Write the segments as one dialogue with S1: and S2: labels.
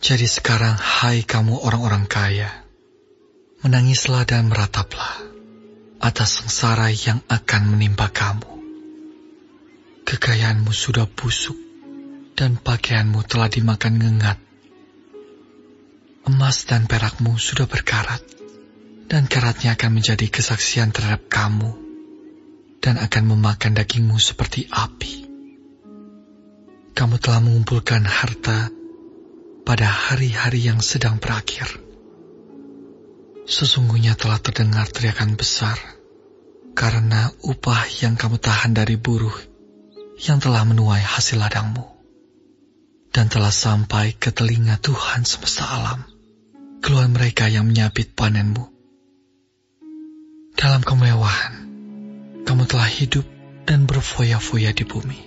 S1: Jadi sekarang, hai kamu orang-orang kaya, menangislah dan merataplah atas sengsara yang akan menimpa kamu. Kekayaanmu sudah busuk, dan pakaianmu telah dimakan ngengat. Emas dan perakmu sudah berkarat, dan karatnya akan menjadi kesaksian terhadap kamu, dan akan memakan dagingmu seperti api. Kamu telah mengumpulkan harta pada hari-hari yang sedang berakhir. Sesungguhnya telah terdengar teriakan besar, karena upah yang kamu tahan dari buruh yang telah menuai hasil ladangmu, dan telah sampai ke telinga Tuhan semesta alam, keluhan mereka yang menyabit panenmu. Dalam kemewahan, kamu telah hidup dan berfoya-foya di bumi.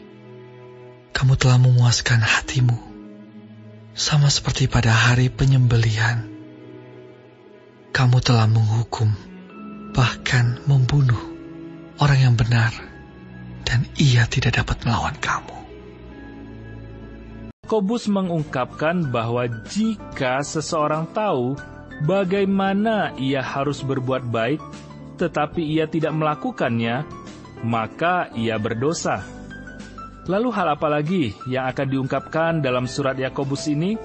S1: Kamu telah memuaskan hatimu, sama seperti pada hari penyembelihan. Kamu telah menghukum, bahkan membunuh orang yang benar, dan ia tidak dapat melawan kamu.
S2: Yakobus mengungkapkan bahwa jika seseorang tahu bagaimana ia harus berbuat baik, tetapi ia tidak melakukannya, maka ia berdosa. Lalu hal apa lagi yang akan diungkapkan dalam surat Yakobus ini?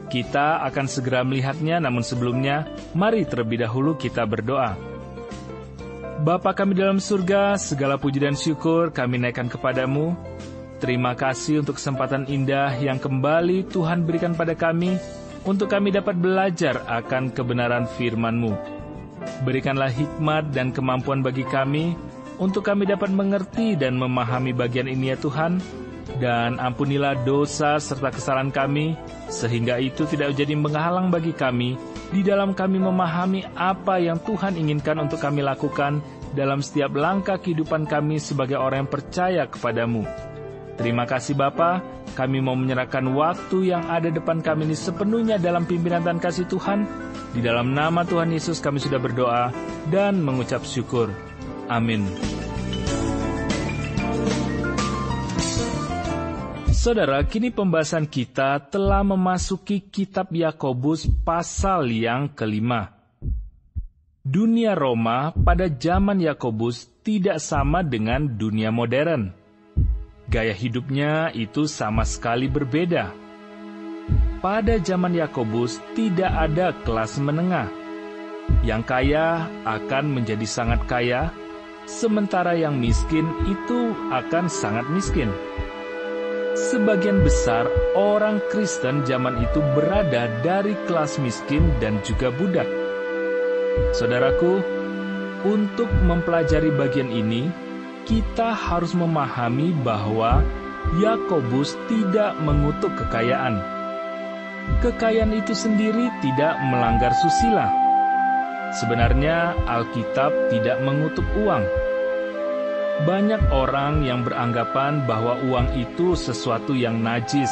S2: Kita akan segera melihatnya, namun sebelumnya, mari terlebih dahulu kita berdoa. Bapa kami dalam surga, segala puji dan syukur kami naikkan kepadamu. Terima kasih untuk kesempatan indah yang kembali Tuhan berikan pada kami, untuk kami dapat belajar akan kebenaran firman-Mu. Berikanlah hikmat dan kemampuan bagi kami, untuk kami dapat mengerti dan memahami bagian ini ya Tuhan, dan ampunilah dosa serta kesalahan kami, sehingga itu tidak jadi menghalang bagi kami, di dalam kami memahami apa yang Tuhan inginkan untuk kami lakukan dalam setiap langkah kehidupan kami sebagai orang yang percaya kepadamu. Terima kasih Bapa, kami mau menyerahkan waktu yang ada depan kami ini sepenuhnya dalam pimpinan dan kasih Tuhan. Di dalam nama Tuhan Yesus kami sudah berdoa dan mengucap syukur. Amin. Saudara, kini pembahasan kita telah memasuki kitab Yakobus pasal yang kelima. Dunia Roma pada zaman Yakobus tidak sama dengan dunia modern. Gaya hidupnya itu sama sekali berbeda. Pada zaman Yakobus tidak ada kelas menengah. Yang kaya akan menjadi sangat kaya, sementara yang miskin itu akan sangat miskin. Sebagian besar orang Kristen zaman itu berada dari kelas miskin dan juga budak. Saudaraku, untuk mempelajari bagian ini, kita harus memahami bahwa Yakobus tidak mengutuk kekayaan. Kekayaan itu sendiri tidak melanggar susila. Sebenarnya Alkitab tidak mengutuk uang. Banyak orang yang beranggapan bahwa uang itu sesuatu yang najis,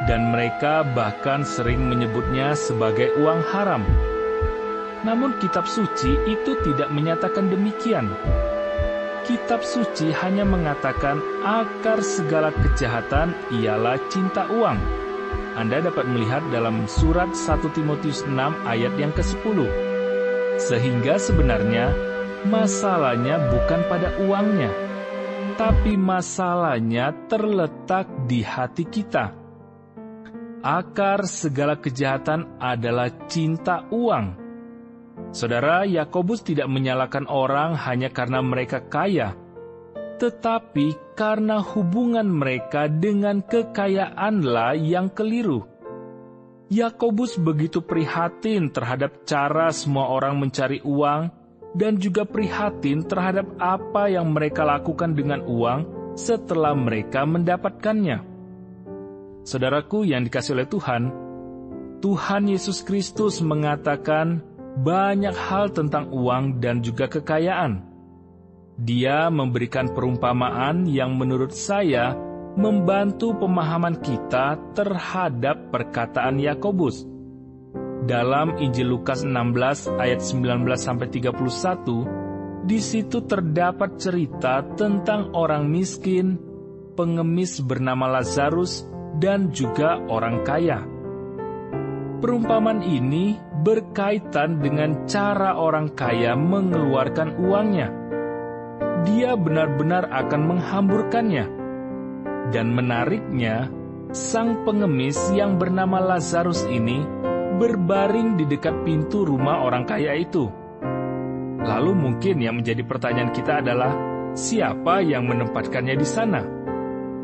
S2: dan mereka bahkan sering menyebutnya sebagai uang haram. Namun kitab suci itu tidak menyatakan demikian. Kitab suci hanya mengatakan akar segala kejahatan ialah cinta uang. Anda dapat melihat dalam surat 1 Timotius 6 ayat yang ke-10. Sehingga sebenarnya masalahnya bukan pada uangnya, tapi masalahnya terletak di hati kita. Akar segala kejahatan adalah cinta uang. Saudara, Yakobus tidak menyalahkan orang hanya karena mereka kaya, tetapi karena hubungan mereka dengan kekayaanlah yang keliru. Yakobus begitu prihatin terhadap cara semua orang mencari uang, dan juga prihatin terhadap apa yang mereka lakukan dengan uang setelah mereka mendapatkannya. Saudaraku yang dikasihi oleh Tuhan, Tuhan Yesus Kristus mengatakan banyak hal tentang uang dan juga kekayaan. Dia memberikan perumpamaan yang menurut saya membantu pemahaman kita terhadap perkataan Yakobus. Dalam Injil Lukas 16 ayat 19-31, di situ terdapat cerita tentang orang miskin, pengemis bernama Lazarus, dan juga orang kaya. Perumpamaan ini berkaitan dengan cara orang kaya mengeluarkan uangnya. Dia benar-benar akan menghamburkannya. Dan menariknya, sang pengemis yang bernama Lazarus ini berbaring di dekat pintu rumah orang kaya itu. Lalu mungkin yang menjadi pertanyaan kita adalah, siapa yang menempatkannya di sana?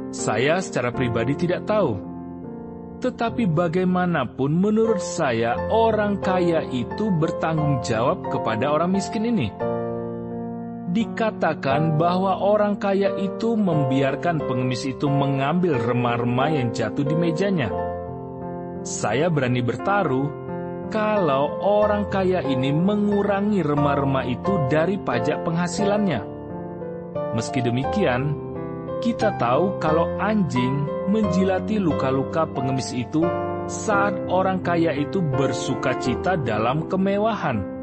S2: Saya secara pribadi tidak tahu. Tetapi bagaimanapun menurut saya orang kaya itu bertanggung jawab kepada orang miskin ini. Dikatakan bahwa orang kaya itu membiarkan pengemis itu mengambil remah-remah yang jatuh di mejanya. Saya berani bertaruh kalau orang kaya ini mengurangi remah-remah itu dari pajak penghasilannya. Meski demikian, kita tahu kalau anjing menjilati luka-luka pengemis itu saat orang kaya itu bersukacita dalam kemewahan.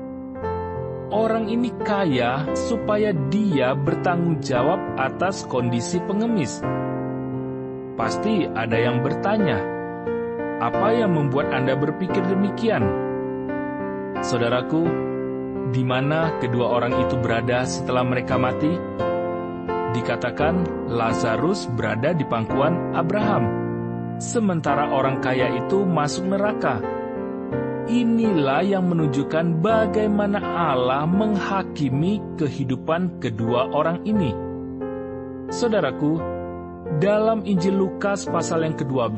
S2: Orang ini kaya supaya dia bertanggung jawab atas kondisi pengemis. Pasti ada yang bertanya, apa yang membuat Anda berpikir demikian? Saudaraku, di mana kedua orang itu berada setelah mereka mati? Dikatakan Lazarus berada di pangkuan Abraham, sementara orang kaya itu masuk neraka. Inilah yang menunjukkan bagaimana Allah menghakimi kehidupan kedua orang ini. Saudaraku, dalam Injil Lukas pasal yang ke-12,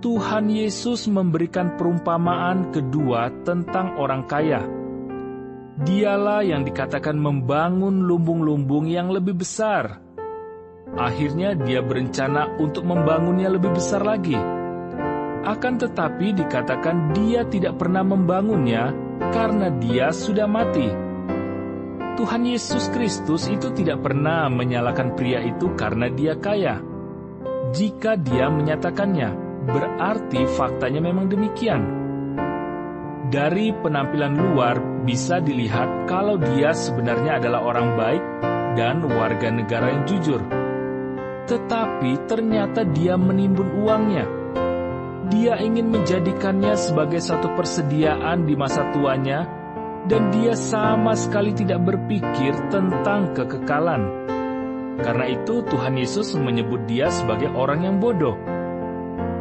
S2: Tuhan Yesus memberikan perumpamaan kedua tentang orang kaya. Dialah yang dikatakan membangun lumbung-lumbung yang lebih besar. Akhirnya dia berencana untuk membangunnya lebih besar lagi. Akan tetapi dikatakan dia tidak pernah membangunnya karena dia sudah mati. Tuhan Yesus Kristus itu tidak pernah menyalahkan pria itu karena dia kaya. Jika dia menyatakannya, berarti faktanya memang demikian. Dari penampilan luar bisa dilihat kalau dia sebenarnya adalah orang baik dan warga negara yang jujur. Tetapi ternyata dia menimbun uangnya. Dia ingin menjadikannya sebagai satu persediaan di masa tuanya, dan dia sama sekali tidak berpikir tentang kekekalan. Karena itu Tuhan Yesus menyebut dia sebagai orang yang bodoh.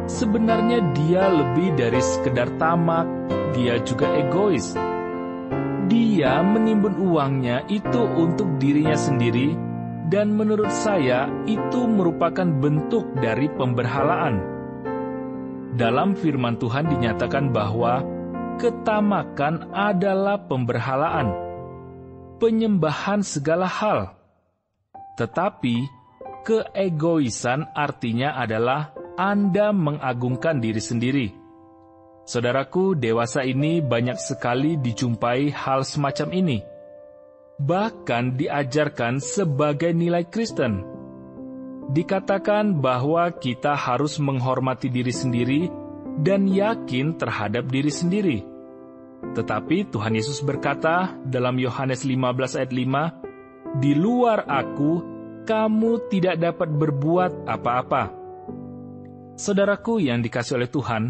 S2: Sebenarnya dia lebih dari sekedar tamak, dia juga egois. Dia menimbun uangnya itu untuk dirinya sendiri, dan menurut saya itu merupakan bentuk dari pemberhalaan. Dalam firman Tuhan dinyatakan bahwa ketamakan adalah pemberhalaan, penyembahan segala hal. Tetapi keegoisan artinya adalah Anda mengagungkan diri sendiri. Saudaraku, dewasa ini banyak sekali dijumpai hal semacam ini. Bahkan diajarkan sebagai nilai Kristen. Dikatakan bahwa kita harus menghormati diri sendiri dan yakin terhadap diri sendiri. Tetapi Tuhan Yesus berkata dalam Yohanes 15 ayat 5, "Di luar aku, kamu tidak dapat berbuat apa-apa." Saudaraku yang dikasihi oleh Tuhan,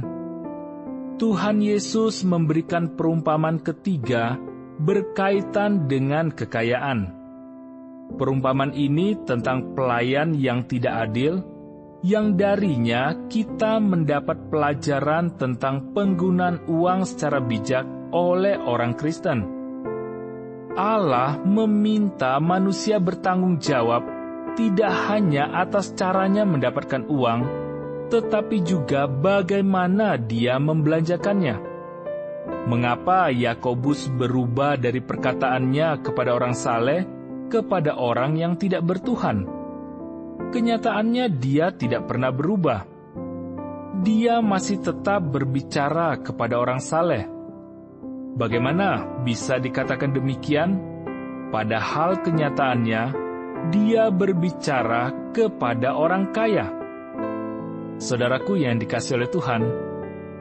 S2: Tuhan Yesus memberikan perumpamaan ketiga berkaitan dengan kekayaan. Perumpamaan ini tentang pelayan yang tidak adil, yang darinya kita mendapat pelajaran tentang penggunaan uang secara bijak oleh orang Kristen. Allah meminta manusia bertanggung jawab tidak hanya atas caranya mendapatkan uang, tetapi juga bagaimana dia membelanjakannya. Mengapa Yakobus berubah dari perkataannya kepada orang saleh kepada orang yang tidak bertuhan? Kenyataannya dia tidak pernah berubah. Dia masih tetap berbicara kepada orang saleh. Bagaimana bisa dikatakan demikian? Padahal kenyataannya dia berbicara kepada orang kaya. Saudaraku yang dikasihi oleh Tuhan,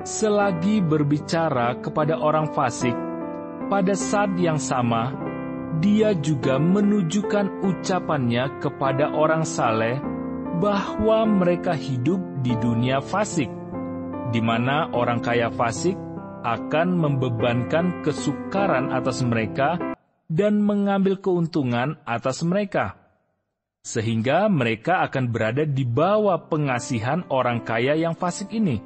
S2: selagi berbicara kepada orang fasik, pada saat yang sama, dia juga menunjukkan ucapannya kepada orang saleh bahwa mereka hidup di dunia fasik, di mana orang kaya fasik akan membebankan kesukaran atas mereka dan mengambil keuntungan atas mereka, sehingga mereka akan berada di bawah pengasihan orang kaya yang fasik ini.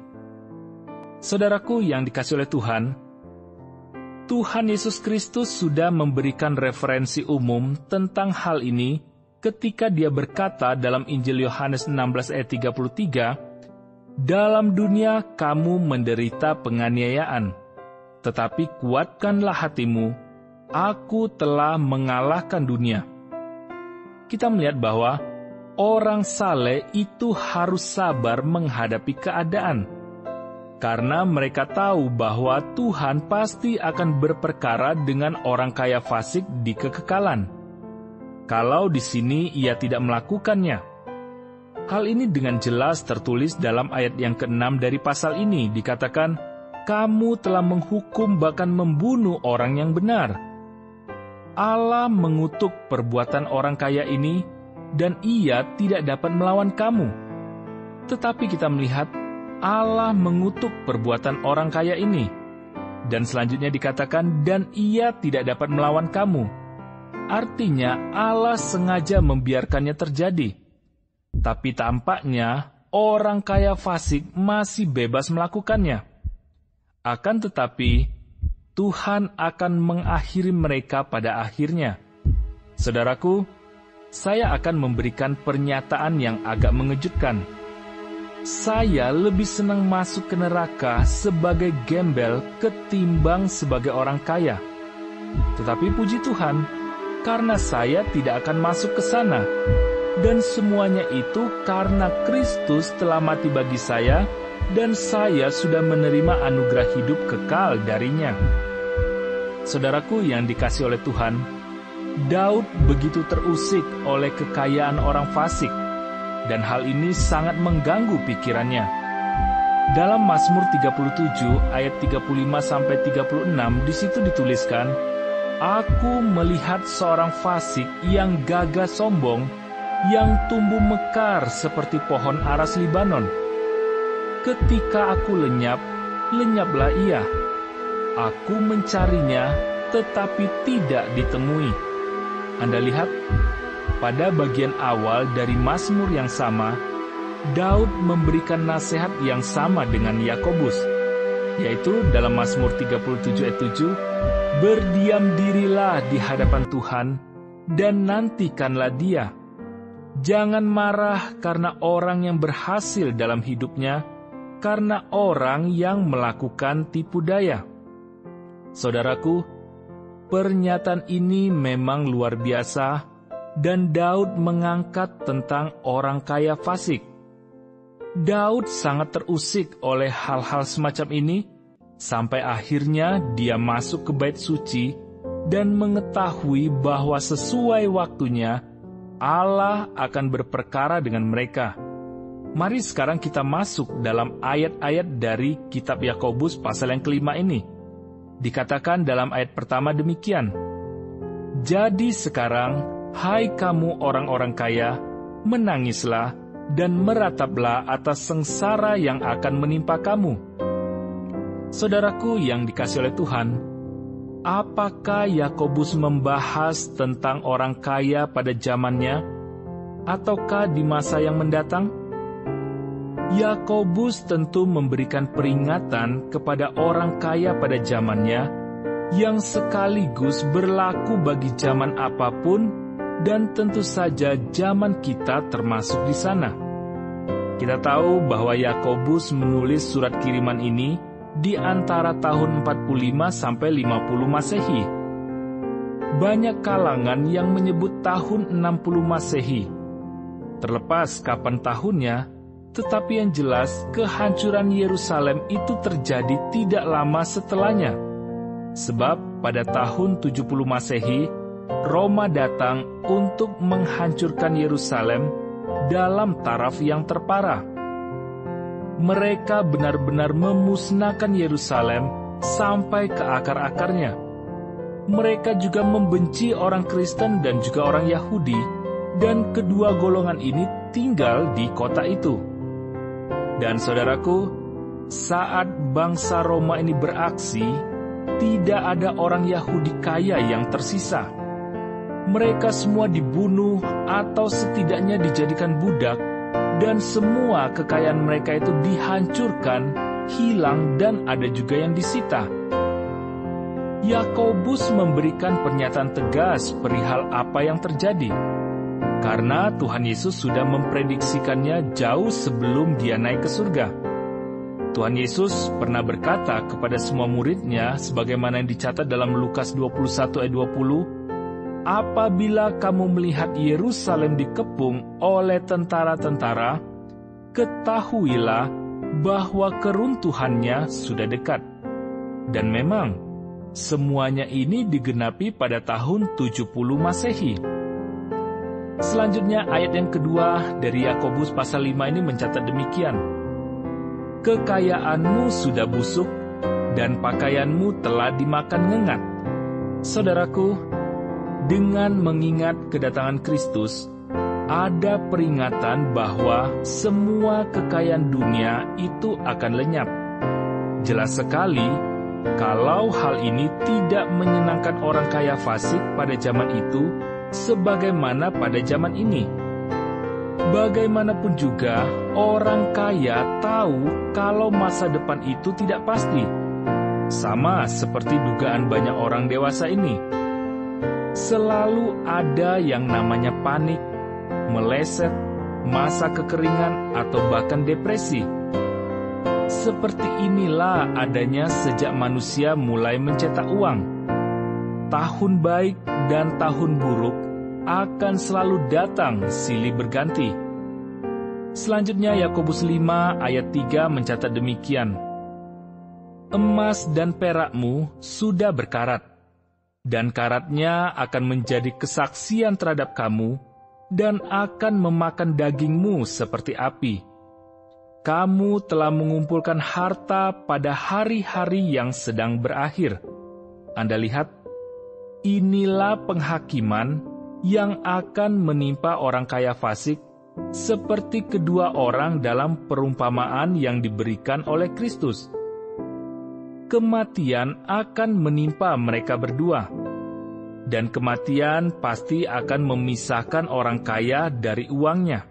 S2: Saudaraku yang dikasihi oleh Tuhan, Tuhan Yesus Kristus sudah memberikan referensi umum tentang hal ini ketika Dia berkata dalam Injil Yohanes 16 ayat 33, "Dalam dunia kamu menderita penganiayaan, tetapi kuatkanlah hatimu, aku telah mengalahkan dunia." Kita melihat bahwa orang saleh itu harus sabar menghadapi keadaan, karena mereka tahu bahwa Tuhan pasti akan berperkara dengan orang kaya fasik di kekekalan, kalau di sini ia tidak melakukannya. Hal ini dengan jelas tertulis dalam ayat yang ke-6 dari pasal ini, dikatakan, "Kamu telah menghukum bahkan membunuh orang yang benar." Allah mengutuk perbuatan orang kaya ini, dan ia tidak dapat melawan kamu. Tetapi kita melihat Allah mengutuk perbuatan orang kaya ini. Dan selanjutnya dikatakan, "Dan ia tidak dapat melawan kamu." Artinya Allah sengaja membiarkannya terjadi. Tapi tampaknya orang kaya fasik masih bebas melakukannya. Akan tetapi, Tuhan akan mengakhiri mereka pada akhirnya. Saudaraku, saya akan memberikan pernyataan yang agak mengejutkan. Saya lebih senang masuk ke neraka sebagai gembel ketimbang sebagai orang kaya. Tetapi puji Tuhan, karena saya tidak akan masuk ke sana. Dan semuanya itu karena Kristus telah mati bagi saya, dan saya sudah menerima anugerah hidup kekal darinya. Saudaraku yang dikasihi oleh Tuhan, Daud begitu terusik oleh kekayaan orang fasik, dan hal ini sangat mengganggu pikirannya. Dalam Mazmur 37 ayat 35-36 di situ dituliskan, "Aku melihat seorang fasik yang gagah sombong, yang tumbuh mekar seperti pohon aras Libanon. Ketika aku lenyap, lenyaplah ia. Aku mencarinya, tetapi tidak ditemui." Anda lihat, pada bagian awal dari Mazmur yang sama, Daud memberikan nasihat yang sama dengan Yakobus, yaitu dalam Mazmur 37 ayat 7, "Berdiam dirilah di hadapan Tuhan, dan nantikanlah Dia. Jangan marah karena orang yang berhasil dalam hidupnya, karena orang yang melakukan tipu daya." Saudaraku, pernyataan ini memang luar biasa, dan Daud mengangkat tentang orang kaya fasik. Daud sangat terusik oleh hal-hal semacam ini, sampai akhirnya dia masuk ke bait suci dan mengetahui bahwa sesuai waktunya Allah akan berperkara dengan mereka. Mari sekarang kita masuk dalam ayat-ayat dari kitab Yakobus pasal yang ke-5 ini. Dikatakan dalam ayat pertama demikian, "Jadi sekarang, hai kamu orang-orang kaya, menangislah dan merataplah atas sengsara yang akan menimpa kamu." Saudaraku yang dikasihi oleh Tuhan, apakah Yakobus membahas tentang orang kaya pada zamannya, ataukah di masa yang mendatang? Yakobus tentu memberikan peringatan kepada orang kaya pada zamannya, yang sekaligus berlaku bagi zaman apapun, dan tentu saja zaman kita termasuk di sana. Kita tahu bahwa Yakobus menulis surat kiriman ini di antara tahun 45 sampai 50 Masehi. Banyak kalangan yang menyebut tahun 60 Masehi. Terlepas kapan tahunnya, tetapi yang jelas kehancuran Yerusalem itu terjadi tidak lama setelahnya. Sebab pada tahun 70 Masehi, Roma datang untuk menghancurkan Yerusalem dalam taraf yang terparah. Mereka benar-benar memusnahkan Yerusalem sampai ke akar-akarnya. Mereka juga membenci orang Kristen dan juga orang Yahudi, dan kedua golongan ini tinggal di kota itu. Dan saudaraku, saat bangsa Roma ini beraksi, tidak ada orang Yahudi kaya yang tersisa. Mereka semua dibunuh atau setidaknya dijadikan budak, dan semua kekayaan mereka itu dihancurkan, hilang, dan ada juga yang disita. Yakobus memberikan pernyataan tegas perihal apa yang terjadi, karena Tuhan Yesus sudah memprediksikannya jauh sebelum dia naik ke surga. Tuhan Yesus pernah berkata kepada semua murid-Nya, sebagaimana yang dicatat dalam Lukas 21 ayat 20, "Apabila kamu melihat Yerusalem dikepung oleh tentara-tentara, ketahuilah bahwa keruntuhannya sudah dekat." Dan memang, semuanya ini digenapi pada tahun 70 Masehi. Selanjutnya ayat yang kedua dari Yakobus pasal 5 ini mencatat demikian, "Kekayaanmu sudah busuk, dan pakaianmu telah dimakan ngengat." Saudaraku, dengan mengingat kedatangan Kristus, ada peringatan bahwa semua kekayaan dunia itu akan lenyap. Jelas sekali, kalau hal ini tidak menyenangkan orang kaya fasik pada zaman itu, sebagaimana pada zaman ini. Bagaimanapun juga, orang kaya tahu kalau masa depan itu tidak pasti. Sama seperti dugaan banyak orang dewasa ini. Selalu ada yang namanya panik, meleset, masa kekeringan, atau bahkan depresi. Seperti inilah adanya sejak manusia mulai mencetak uang. Tahun baik dan tahun buruk akan selalu datang silih berganti. Selanjutnya Yakobus 5 ayat 3 mencatat demikian, "Emas dan perakmu sudah berkarat, dan karatnya akan menjadi kesaksian terhadap kamu, dan akan memakan dagingmu seperti api. Kamu telah mengumpulkan harta pada hari-hari yang sedang berakhir." Anda lihat, inilah penghakiman yang akan menimpa orang kaya fasik, seperti kedua orang dalam perumpamaan yang diberikan oleh Kristus. Kematian akan menimpa mereka berdua, dan kematian pasti akan memisahkan orang kaya dari uangnya.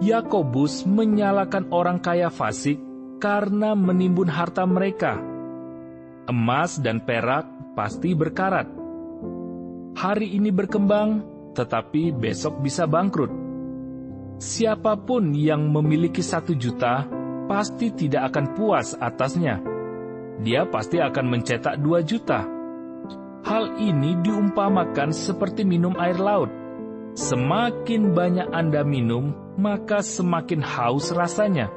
S2: Yakobus menyalahkan orang kaya fasik karena menimbun harta mereka. Emas dan perak pasti berkarat. Hari ini berkembang, tetapi besok bisa bangkrut. Siapapun yang memiliki 1 juta, pasti tidak akan puas atasnya. Dia pasti akan mencetak 2 juta. Hal ini diumpamakan seperti minum air laut. Semakin banyak Anda minum, maka semakin haus rasanya.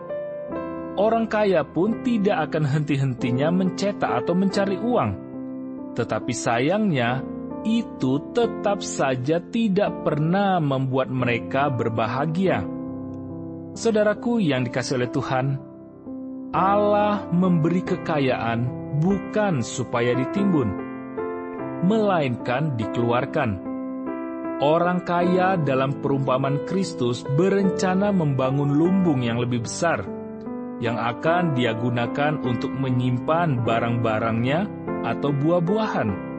S2: Orang kaya pun tidak akan henti-hentinya mencetak atau mencari uang. Tetapi sayangnya, itu tetap saja tidak pernah membuat mereka berbahagia. Saudaraku yang dikasihi oleh Tuhan, Allah memberi kekayaan bukan supaya ditimbun, melainkan dikeluarkan. Orang kaya dalam perumpamaan Kristus berencana membangun lumbung yang lebih besar, yang akan dia gunakan untuk menyimpan barang-barangnya atau buah-buahan.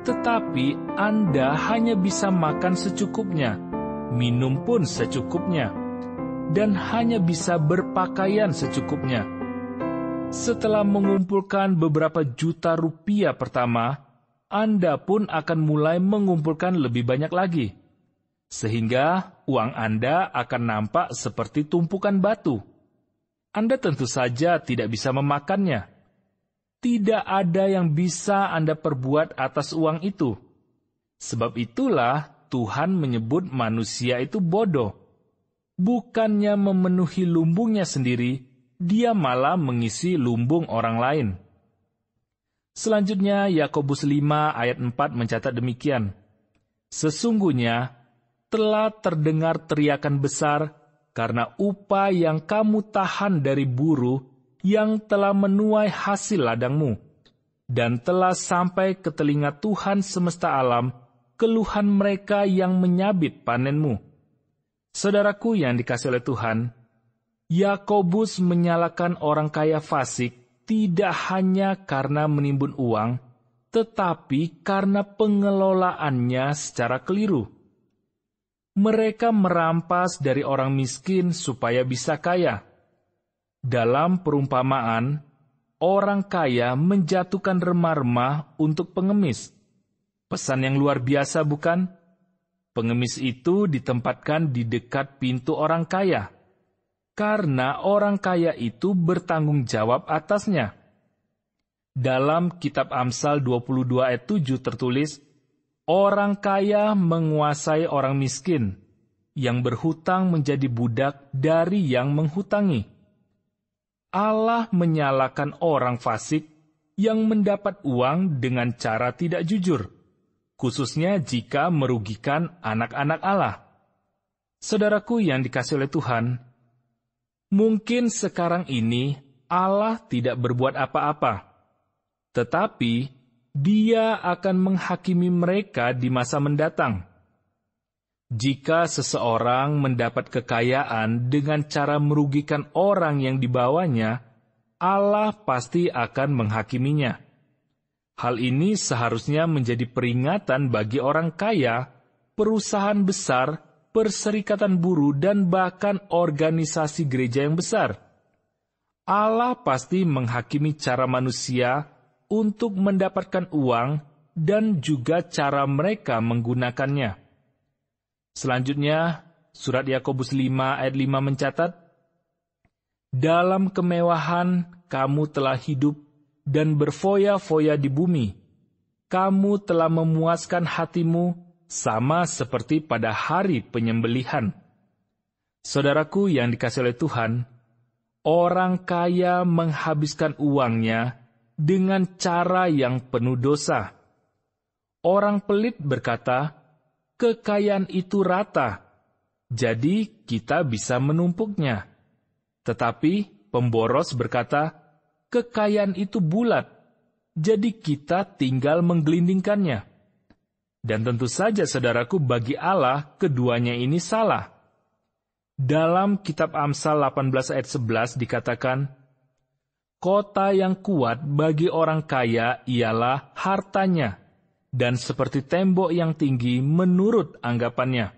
S2: Tetapi Anda hanya bisa makan secukupnya, minum pun secukupnya, dan hanya bisa berpakaian secukupnya. Setelah mengumpulkan beberapa juta rupiah pertama, Anda pun akan mulai mengumpulkan lebih banyak lagi, sehingga uang Anda akan nampak seperti tumpukan batu. Anda tentu saja tidak bisa memakannya. Tidak ada yang bisa Anda perbuat atas uang itu. Sebab itulah Tuhan menyebut manusia itu bodoh. Bukannya memenuhi lumbungnya sendiri, dia malah mengisi lumbung orang lain. Selanjutnya Yakobus 5 ayat 4 mencatat demikian, "Sesungguhnya telah terdengar teriakan besar karena upah yang kamu tahan dari buruh yang telah menuai hasil ladangmu, dan telah sampai ke telinga Tuhan semesta alam keluhan mereka yang menyabit panenmu." Saudaraku yang dikasihi oleh Tuhan, Yakobus menyalahkan orang kaya fasik tidak hanya karena menimbun uang, tetapi karena pengelolaannya secara keliru. Mereka merampas dari orang miskin supaya bisa kaya. Dalam perumpamaan, orang kaya menjatuhkan remah-remah untuk pengemis. Pesan yang luar biasa, bukan? Pengemis itu ditempatkan di dekat pintu orang kaya, karena orang kaya itu bertanggung jawab atasnya. Dalam kitab Amsal 22 ayat 7 tertulis, orang kaya menguasai orang miskin, yang berhutang menjadi budak dari yang menghutangi. Allah menyalahkan orang fasik yang mendapat uang dengan cara tidak jujur, khususnya jika merugikan anak-anak Allah. Saudaraku yang dikasihi oleh Tuhan, mungkin sekarang ini Allah tidak berbuat apa-apa, tetapi Dia akan menghakimi mereka di masa mendatang. Jika seseorang mendapat kekayaan dengan cara merugikan orang yang dibawanya, Allah pasti akan menghakiminya. Hal ini seharusnya menjadi peringatan bagi orang kaya, perusahaan besar, perserikatan buruh, dan bahkan organisasi gereja yang besar. Allah pasti menghakimi cara manusia untuk mendapatkan uang dan juga cara mereka menggunakannya. Selanjutnya, surat Yakobus 5 ayat 5 mencatat, "Dalam kemewahan kamu telah hidup dan berfoya-foya di bumi. Kamu telah memuaskan hatimu sama seperti pada hari penyembelihan." Saudaraku yang dikasihi oleh Tuhan, orang kaya menghabiskan uangnya dengan cara yang penuh dosa. Orang pelit berkata, kekayaan itu rata, jadi kita bisa menumpuknya. Tetapi pemboros berkata, kekayaan itu bulat, jadi kita tinggal menggelindingkannya. Dan tentu saja, saudaraku, bagi Allah, keduanya ini salah. Dalam kitab Amsal 18 ayat 11 dikatakan, kota yang kuat bagi orang kaya ialah hartanya, dan seperti tembok yang tinggi menurut anggapannya.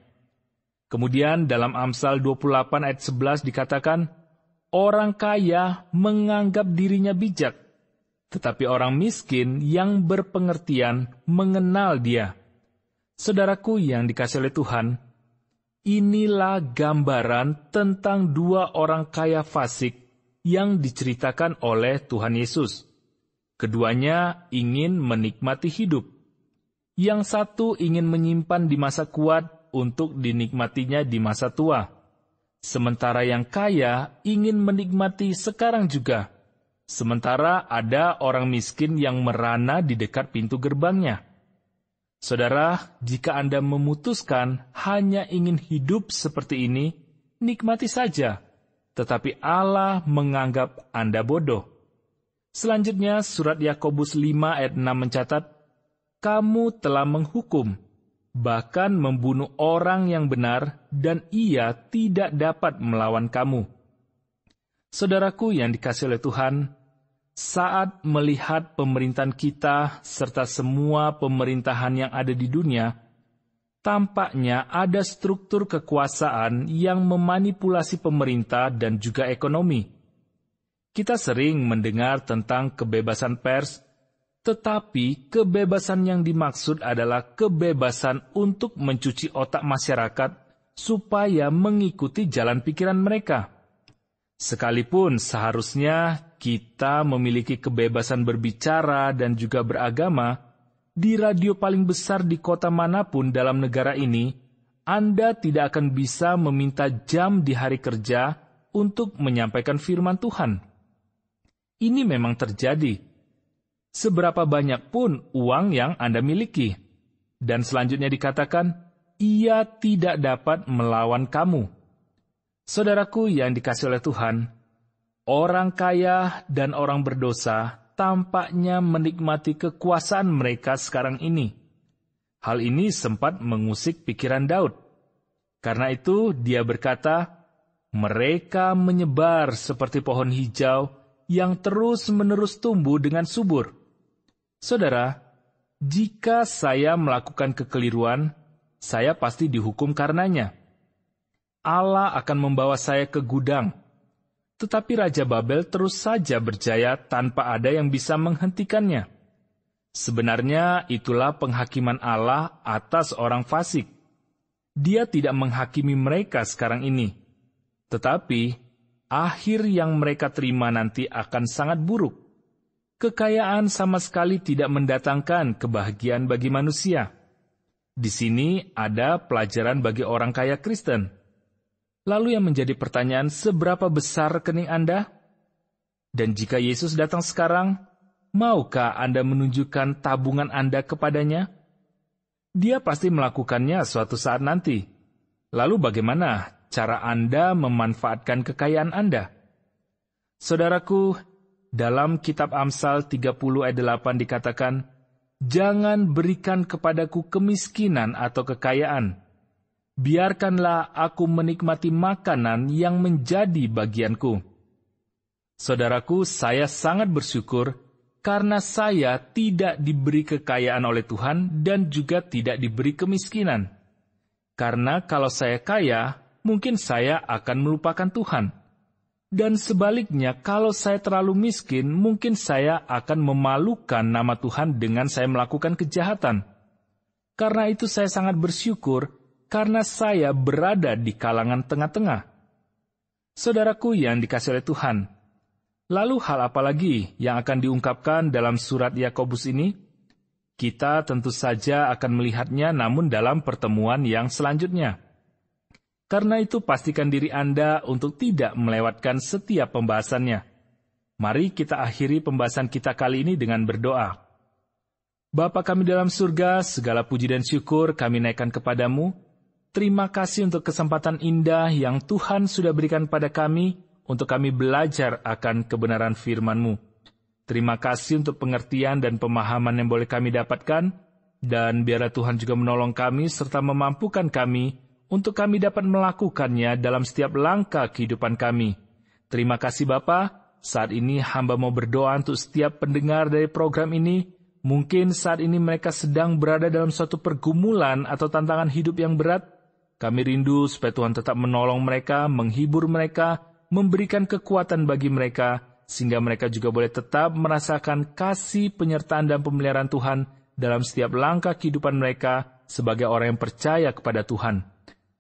S2: Kemudian dalam Amsal 28 ayat 11 dikatakan, orang kaya menganggap dirinya bijak, tetapi orang miskin yang berpengertian mengenal dia. Saudaraku yang dikasihi oleh Tuhan, inilah gambaran tentang dua orang kaya fasik yang diceritakan oleh Tuhan Yesus. Keduanya ingin menikmati hidup. Yang satu ingin menyimpan di masa kuat untuk dinikmatinya di masa tua. Sementara yang kaya ingin menikmati sekarang juga. Sementara ada orang miskin yang merana di dekat pintu gerbangnya. Saudara, jika Anda memutuskan hanya ingin hidup seperti ini, nikmati saja. Tetapi Allah menganggap Anda bodoh. Selanjutnya, surat Yakobus 5 ayat 6 mencatat, kamu telah menghukum, bahkan membunuh orang yang benar, dan ia tidak dapat melawan kamu. Saudaraku yang dikasihi oleh Tuhan, saat melihat pemerintahan kita serta semua pemerintahan yang ada di dunia, tampaknya ada struktur kekuasaan yang memanipulasi pemerintah dan juga ekonomi. Kita sering mendengar tentang kebebasan pers, tetapi kebebasan yang dimaksud adalah kebebasan untuk mencuci otak masyarakat supaya mengikuti jalan pikiran mereka. Sekalipun seharusnya kita memiliki kebebasan berbicara dan juga beragama, di radio paling besar di kota manapun dalam negara ini, Anda tidak akan bisa meminta jam di hari kerja untuk menyampaikan firman Tuhan. Ini memang terjadi. Seberapa banyak pun uang yang Anda miliki. Dan selanjutnya dikatakan, ia tidak dapat melawan kamu. Saudaraku yang dikasihi oleh Tuhan, orang kaya dan orang berdosa tampaknya menikmati kekuasaan mereka sekarang ini. Hal ini sempat mengusik pikiran Daud. Karena itu dia berkata, mereka menyebar seperti pohon hijau yang terus-menerus tumbuh dengan subur. Saudara, jika saya melakukan kekeliruan, saya pasti dihukum karenanya. Allah akan membawa saya ke gudang. Tetapi Raja Babel terus saja berjaya tanpa ada yang bisa menghentikannya. Sebenarnya itulah penghakiman Allah atas orang fasik. Dia tidak menghakimi mereka sekarang ini. Tetapi akhir yang mereka terima nanti akan sangat buruk. Kekayaan sama sekali tidak mendatangkan kebahagiaan bagi manusia. Di sini ada pelajaran bagi orang kaya Kristen. Lalu yang menjadi pertanyaan, seberapa besar rekening Anda? Dan jika Yesus datang sekarang, maukah Anda menunjukkan tabungan Anda kepadanya? Dia pasti melakukannya suatu saat nanti. Lalu bagaimana cara Anda memanfaatkan kekayaan Anda? Saudaraku, dalam kitab Amsal 30 ayat 8 dikatakan, "Jangan berikan kepadaku kemiskinan atau kekayaan. Biarkanlah aku menikmati makanan yang menjadi bagianku." Saudaraku, saya sangat bersyukur karena saya tidak diberi kekayaan oleh Tuhan dan juga tidak diberi kemiskinan. Karena kalau saya kaya, mungkin saya akan melupakan Tuhan. Dan sebaliknya, kalau saya terlalu miskin, mungkin saya akan memalukan nama Tuhan dengan saya melakukan kejahatan. Karena itu saya sangat bersyukur karena saya berada di kalangan tengah-tengah. Saudaraku yang dikasihi oleh Tuhan, lalu hal apa lagi yang akan diungkapkan dalam surat Yakobus ini? Kita tentu saja akan melihatnya namun dalam pertemuan yang selanjutnya. Karena itu pastikan diri Anda untuk tidak melewatkan setiap pembahasannya. Mari kita akhiri pembahasan kita kali ini dengan berdoa. Bapa kami dalam surga, segala puji dan syukur kami naikkan kepadamu. Terima kasih untuk kesempatan indah yang Tuhan sudah berikan pada kami untuk kami belajar akan kebenaran firman-Mu. Terima kasih untuk pengertian dan pemahaman yang boleh kami dapatkan, dan biarlah Tuhan juga menolong kami serta memampukan kami untuk kami dapat melakukannya dalam setiap langkah kehidupan kami. Terima kasih Bapa. Saat ini hamba mau berdoa untuk setiap pendengar dari program ini. Mungkin saat ini mereka sedang berada dalam suatu pergumulan atau tantangan hidup yang berat. Kami rindu supaya Tuhan tetap menolong mereka, menghibur mereka, memberikan kekuatan bagi mereka, sehingga mereka juga boleh tetap merasakan kasih penyertaan dan pemeliharaan Tuhan dalam setiap langkah kehidupan mereka sebagai orang yang percaya kepada Tuhan.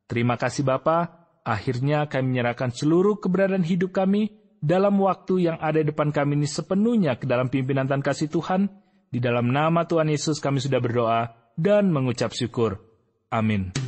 S2: Terima kasih Bapa. Akhirnya kami menyerahkan seluruh keberadaan hidup kami dalam waktu yang ada di depan kami ini sepenuhnya ke dalam pimpinan dan kasih Tuhan. Di dalam nama Tuhan Yesus kami sudah berdoa dan mengucap syukur. Amin.